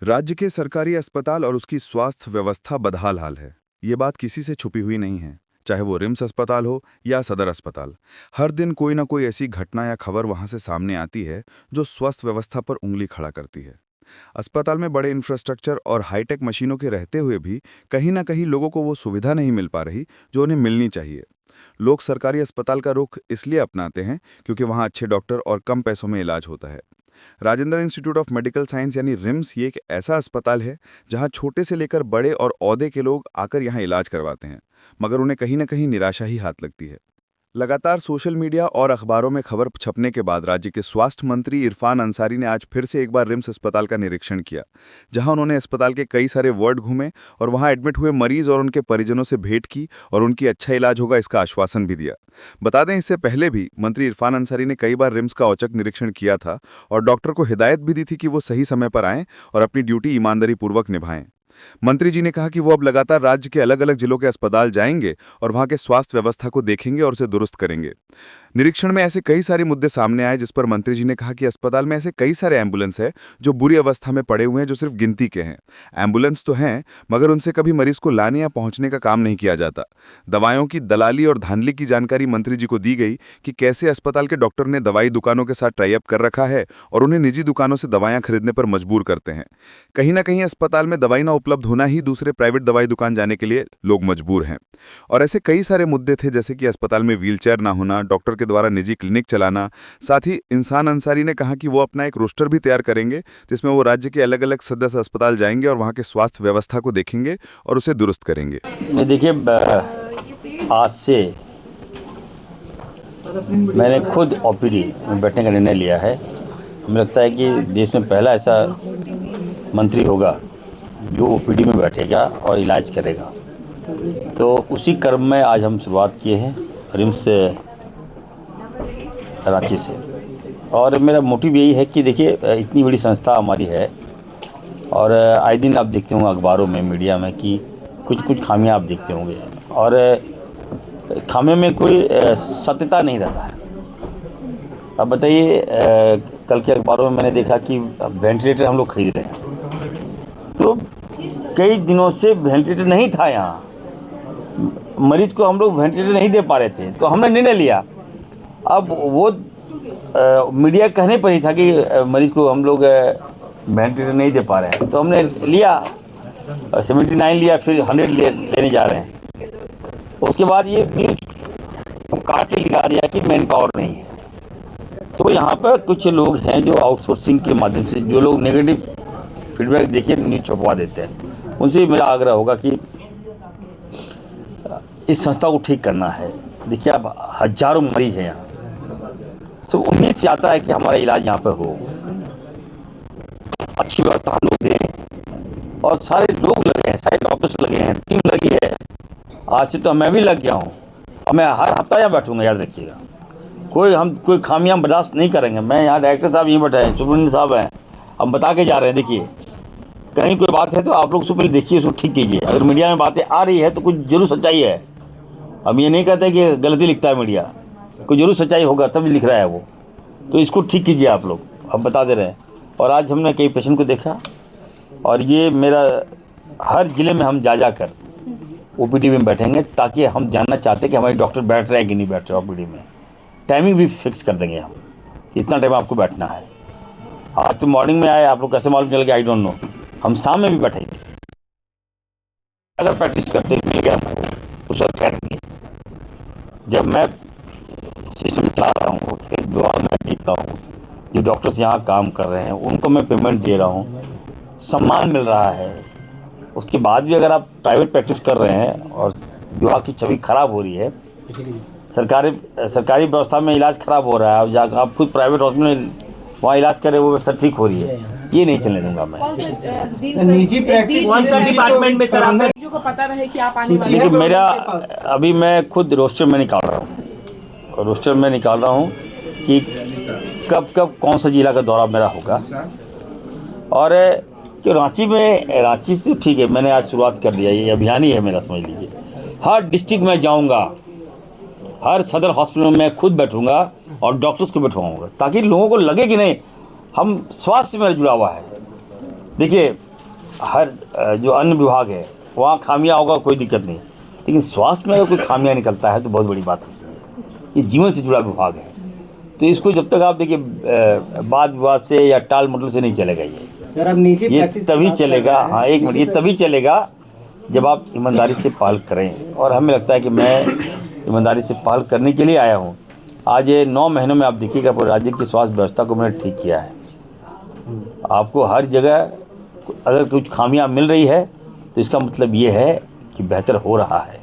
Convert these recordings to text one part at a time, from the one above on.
राज्य के सरकारी अस्पताल और उसकी स्वास्थ्य व्यवस्था बदहाल हाल है। ये बात किसी से छुपी हुई नहीं है, चाहे वो रिम्स अस्पताल हो या सदर अस्पताल। हर दिन कोई ना कोई ऐसी घटना या खबर वहां से सामने आती है जो स्वास्थ्य व्यवस्था पर उंगली खड़ा करती है। अस्पताल में बड़े इंफ्रास्ट्रक्चर और हाईटेक मशीनों के रहते हुए भी कहीं ना कहीं लोगों को वो सुविधा नहीं मिल पा रही जो उन्हें मिलनी चाहिए। लोग सरकारी अस्पताल का रुख इसलिए अपनाते हैं क्योंकि वहां अच्छे डॉक्टर और कम पैसों में इलाज होता है। Rajendra institute of medical science यानी रिम्स ये एक ऐसा अस्पताल है जहां छोटे से लेकर बड़े और औहदे के लोग आकर यहां इलाज करवाते हैं, मगर उन्हें कहीं ना कहीं निराशा ही हाथ लगती है। लगातार सोशल मीडिया और अखबारों में खबर छपने के बाद राज्य के स्वास्थ्य मंत्री इरफान अंसारी ने आज फिर से एक बार रिम्स अस्पताल का निरीक्षण किया, जहां उन्होंने अस्पताल के कई सारे वार्ड घूमे और वहां एडमिट हुए मरीज और उनके परिजनों से भेंट की और उनकी अच्छा इलाज होगा इसका आश्वासन भी दिया। बता दें, इससे पहले भी मंत्री इरफान अंसारी ने कई बार रिम्स का औचक निरीक्षण किया था और डॉक्टर को हिदायत भी दी थी कि वो सही समय पर आएं और अपनी ड्यूटी ईमानदारी पूर्वक निभाएं। मंत्री जी ने कहा कि वो अब लगातार राज्य के अलग अलग जिलों के अस्पताल जाएंगे और वहां के स्वास्थ्य व्यवस्था को देखेंगे और उसे दुरुस्त करेंगे। निरीक्षण में ऐसे कई सारे मुद्दे सामने आए, जिस पर मंत्री जी ने कहा कि अस्पताल में ऐसे कई सारे एम्बुलेंस हैं जो बुरी अवस्था में पड़े हुए हैं, जो सिर्फ गिनती के हैं। एम्बुलेंस तो हैं, मगर उनसे कभी मरीज को लाने या पहुंचने का काम नहीं किया जाता। दवाइयों की दलाली और धांधली की जानकारी मंत्री जी को दी गई कि कैसे अस्पताल के डॉक्टर ने दवाई दुकानों के साथ टाई अप कर रखा है और उन्हें निजी दुकानों से दवाइयां खरीदने पर मजबूर करते हैं। कहीं ना कहीं अस्पताल में दवाई ना उपलब्ध होना ही दूसरे प्राइवेट दवाई दुकान जाने के लिए लोग मजबूर हैं। और ऐसे कई सारे मुद्दे थे, जैसे कि अस्पताल में व्हीलचेयर ना होना, डॉक्टर के द्वारा निजी क्लिनिक चलाना। साथ ही इंसान अंसारी ने कहा कि वो अपना एक रोस्टर भी तैयार करेंगे, जिसमें वो राज्य के अलग अलग सदस्य अस्पताल जाएंगे और वहां के स्वास्थ्य व्यवस्था को देखेंगे और उसे दुरुस्त करेंगे। देखिए, आज से मैंने खुद ओपीडी में बैठने का निर्णय लिया है। हमें लगता है कि देश में पहला ऐसा मंत्री होगा जो ओपीडी में बैठेगा और इलाज करेगा। तो उसी क्रम में आज हम शुरुआत किए हैं रिम्स रांची से। और मेरा मोटिव यही है कि देखिए, इतनी बड़ी संस्था हमारी है और आए दिन आप देखते होंगे अखबारों में, मीडिया में कि कुछ खामियां आप देखते होंगे और खामियों में कोई सत्यता नहीं रहता है। अब बताइए, कल के अखबारों में मैंने देखा कि वेंटिलेटर हम लोग खरीद रहे हैं, तो कई दिनों से वेंटिलेटर नहीं था यहाँ, मरीज को हम लोग वेंटिलेटर नहीं दे पा रहे थे, तो हमने निर्णय लिया। अब वो मीडिया कहने पर ही था कि मरीज को हम लोग वेंटिलेटर नहीं दे पा रहे हैं, तो हमने लिया 79 लिया, फिर 100 लेने जा रहे हैं। उसके बाद ये काट के लिखा दिया कि मैन पावर नहीं है। तो यहाँ पर कुछ लोग हैं जो आउटसोर्सिंग के माध्यम से, जो लोग नेगेटिव फीडबैक देके न्यूज़ छपवा देते हैं, उनसे मेरा आग्रह होगा कि इस संस्था को ठीक करना है। देखिए, अब हजारों मरीज हैं यहाँ, सब उम्मीद से आता है कि हमारा इलाज यहाँ पे हो, अच्छी व्यवस्था हम लोग दें और सारे लोग लगे हैं, सारे डॉक्टर्स लगे हैं, टीम लगी है। आज से तो मैं भी लग गया हूँ और मैं हर हफ्ता यहाँ बैठूंगा, याद रखिएगा। कोई खामियां बर्दाश्त नहीं करेंगे। मैं यहाँ डायरेक्टर साहब यहीं बैठे हैं, सुब्रमण्यम साहब हैं, हम बता के जा रहे हैं। देखिए, कहीं कोई बात है तो आप लोग उसको पहले देखिए, उसको ठीक कीजिए। अगर मीडिया में बातें आ रही है तो कुछ जरूर सच्चाई है। हम ये नहीं कहते कि गलती लिखता है मीडिया, कोई जरूर सच्चाई होगा तभी लिख रहा है वो, तो इसको ठीक कीजिए आप लोग, हम बता दे रहे हैं। और आज हमने कई पेशेंट को देखा और ये मेरा हर ज़िले में हम जा कर ओपीडी में बैठेंगे, ताकि हम जानना चाहते हैं कि हमारे डॉक्टर बैठ रहे हैं कि नहीं बैठ रहे ओपीडी में। टाइमिंग भी फिक्स कर देंगे हम, इतना टाइम आपको बैठना है। आज तो मॉर्निंग में आए, आप लोग कैसे मालूम चल गया, आई डोंट नो। हम शाम में भी बैठेंगे, अगर प्रैक्टिस करते मिल गया हमको उस वक्त करेंगे। जब मैं सिस्टम चला रहा हूँ, एक दुआ मैं देख रहा हूँ, जो डॉक्टर्स यहाँ काम कर रहे हैं उनको मैं पेमेंट दे रहा हूँ, सम्मान मिल रहा है। उसके बाद भी अगर आप प्राइवेट प्रैक्टिस कर रहे हैं और जो आपकी छवि खराब हो रही है, सरकारी व्यवस्था में इलाज खराब हो रहा है, और जाकर आप खुद प्राइवेट हॉस्पिटल में वहाँ इलाज करें, वो व्यवस्था ठीक हो रही है, ये नहीं चलने दूंगा मैं। निजी प्रैक्टिस कौन सा डिपार्टमेंट में सर आपको पता रहे कि आप आने वाले? देखिए, मेरा अभी मैं खुद रोस्टर में निकाल रहा हूँ, कि कब कौन सा जिला का दौरा मेरा होगा। और कि रांची से ठीक है, मैंने आज शुरुआत कर दिया, ये अभियान ही है मेरा, समझ लीजिए। हर डिस्ट्रिक्ट में जाऊंगा, हर सदर हॉस्पिटल में मैं खुद बैठूंगा और डॉक्टर्स को बैठवाऊंगा, ताकि लोगों को लगे कि नहीं, हम स्वास्थ्य से मेरा जुड़ा हुआ है। देखिए, हर जो अन्य विभाग है वहाँ खामियां होगा, कोई दिक्कत नहीं, लेकिन स्वास्थ्य में अगर कोई खामियां निकलता है तो बहुत बड़ी बात होती है। ये जीवन से जुड़ा विभाग है, तो इसको जब तक आप देखिए वाद विवाद से या टाल मटोल से नहीं चलेगा। सर अब निजी ये प्रैक्टिस तभी चलेगा, हाँ एक मिनट, ये तभी चलेगा जब आप ईमानदारी से पहल करें, और हमें लगता है कि मैं ईमानदारी से पहल करने के लिए आया हूँ। आज ये 9 महीनों में आप देखिएगा पूरे राज्य की स्वास्थ्य व्यवस्था को मैंने ठीक किया है। आपको हर जगह अगर कुछ खामियां मिल रही है तो इसका मतलब ये है कि बेहतर हो रहा है।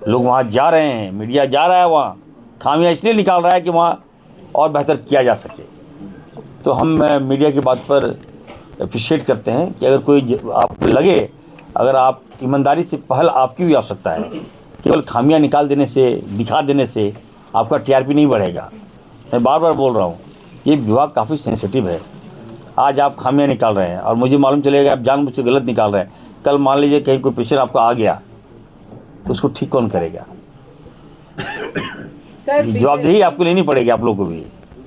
लोग वहाँ जा रहे हैं, मीडिया जा रहा है वहाँ, खामियां इसलिए निकाल रहा है कि वहाँ और बेहतर किया जा सके। तो हम मीडिया की बात पर अप्रिशिएट करते हैं कि अगर कोई आपको लगे, अगर आप ईमानदारी से पहल आपकी भी आवश्यकता है, केवल खामियां निकाल देने से, दिखा देने से आपका टीआरपी नहीं बढ़ेगा। मैं बार बार बोल रहा हूँ, ये विभाग काफ़ी सेंसिटिव है। आज आप खामियां निकाल रहे हैं और मुझे मालूम चलेगा आप जानबूझ के गलत निकाल रहे हैं, कल मान लीजिए कहीं कोई पेशेंट आपका आ गया तो उसको ठीक कौन करेगा? सर जवाबदेही आपको लेनी पड़ेगी, आप लोगों को भी।